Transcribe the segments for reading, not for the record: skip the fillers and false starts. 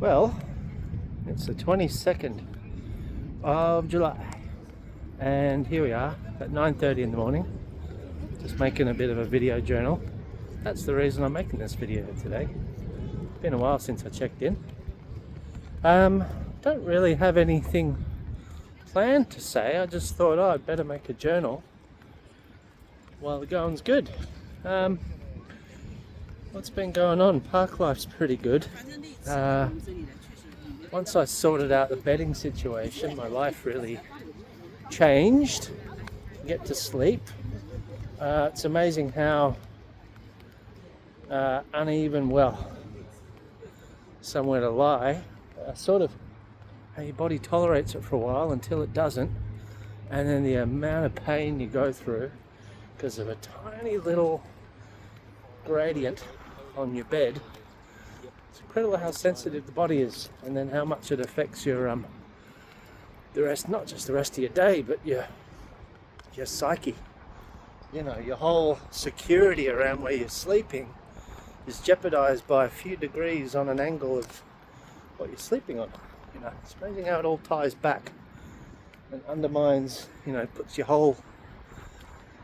Well, it's the 22nd of July, and here we are at 9:30 in the morning, just making a bit of a video journal. That's the reason I'm making this video today. Been a while since I checked in. Don't really have anything planned to say. I just thought, I'd better make a journal while the going's good. What's been going on? Park-life's pretty good. Once I sorted out the bedding situation, my life really changed. Get to sleep. It's amazing how uneven, somewhere to lie, sort of how your body tolerates it for a while until it doesn't, and then the amount of pain you go through because of a tiny little gradient on your bed. It's incredible how sensitive the body is, and then how much it affects your the rest, not just the rest of your day, but your psyche. You know, your whole security around where you're sleeping is jeopardized by a few degrees on an angle of what you're sleeping on. You know, it's amazing how it all ties back and undermines, puts your whole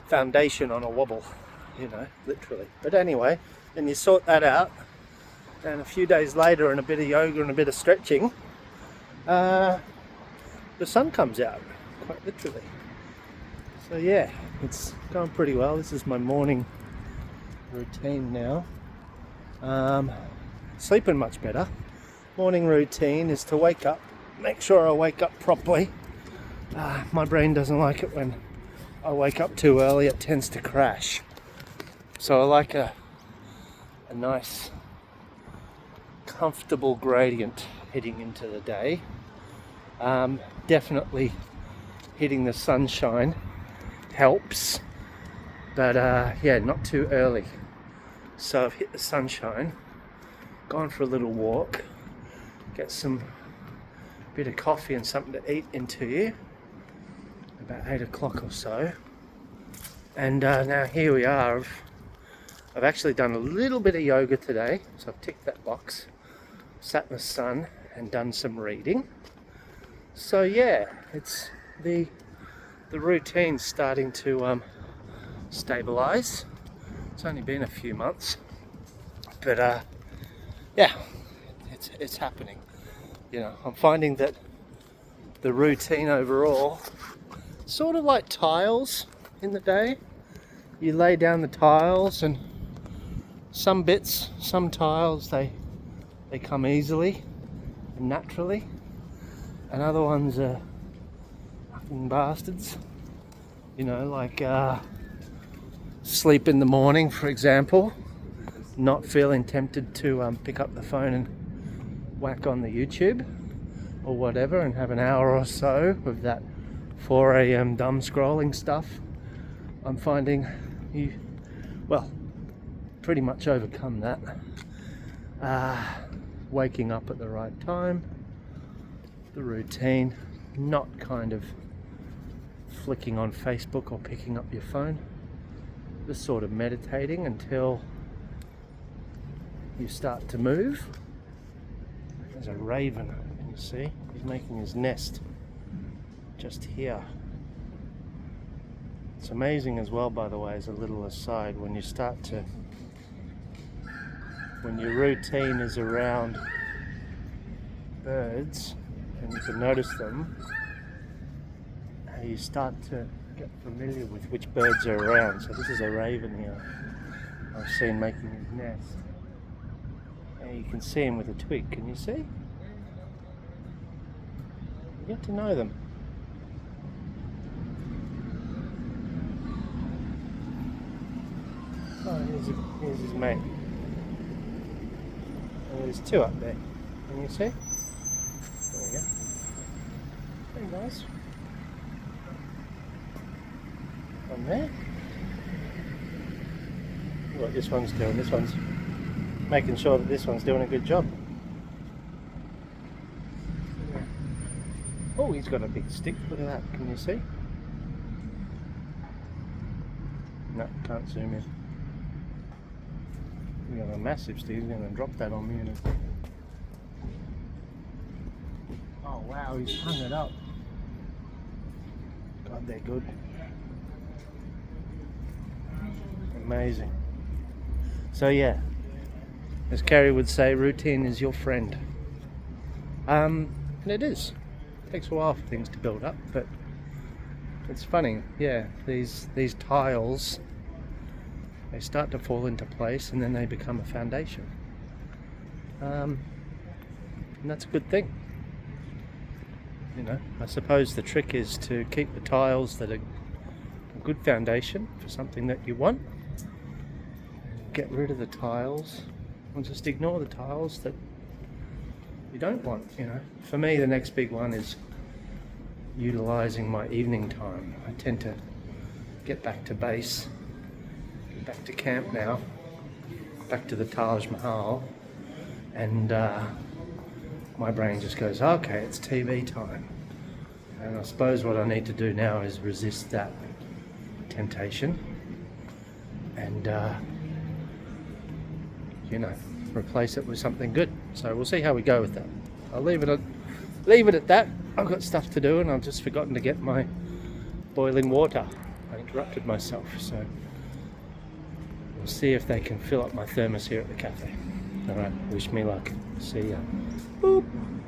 foundation on a wobble, literally. But anyway, then you sort that out, and a few days later, and a bit of yoga and a bit of stretching, the sun comes out, quite literally. So yeah, it's going pretty well. This is my morning routine now. Sleeping much better. Morning routine is to wake up, make sure I wake up properly. My brain doesn't like it when I wake up too early. It tends to crash. So I like a nice, comfortable gradient heading into the day. Definitely hitting the sunshine helps, but not too early. So I've hit the sunshine, gone for a little walk, get some bit of coffee and something to eat into you about 8 o'clock or so, and now here we are. I've actually done a little bit of yoga today, so I've ticked that box, sat in the sun and done some reading. So yeah, it's the routine's starting to stabilize. It's only been a few months, but it's happening. I'm finding that the routine overall, sort of like tiles in the day. You lay down the tiles, and some tiles they come easily and naturally, and other ones are fucking bastards. Like sleep in the morning, for example, not feeling tempted to pick up the phone and whack on the YouTube or whatever and have an hour or so of that 4 a.m. dumb scrolling stuff. I'm finding you pretty much overcome that. Waking up at the right time, the routine, not kind of flicking on Facebook or picking up your phone, just sort of meditating until you start to move. There's a raven, can you see? He's making his nest just here. It's amazing as well, by the way, as a little aside, when your routine is around birds and you can notice them, how you start to get familiar with which birds are around. So this is a raven here I've seen making his nest. And you can see him with a twig, can you see? You get to know them. Oh, here's his mate. And there's two up there. Can you see? There we go. Hey guys. On there. What this one's doing. This one's making sure that this one's doing a good job. Oh, he's got a big stick. Look at that. Can you see? No, can't zoom in. He's got a massive stick. He's going to drop that on me in a wow, he's hung it up. God, they're good. Amazing. So yeah, as Carrie would say, routine is your friend. And it is. It takes a while for things to build up, but it's funny. Yeah, these tiles, they start to fall into place and then they become a foundation. And that's a good thing. You know, I suppose the trick is to keep the tiles that are a good foundation for something that you want. Get rid of the tiles and just ignore the tiles that you don't want, you know. For me, the next big one is utilizing my evening time. I tend to get back to base, get back to camp now, back to the Taj Mahal, and my brain just goes, okay, it's TV time. And I suppose what I need to do now is resist that temptation and you know, replace it with something good. So we'll see how we go with that. I'll leave it at that. I've got stuff to do and I've just forgotten to get my boiling water. I interrupted myself, so we'll see if they can fill up my thermos here at the cafe. Alright, wish me luck. See ya. Boop.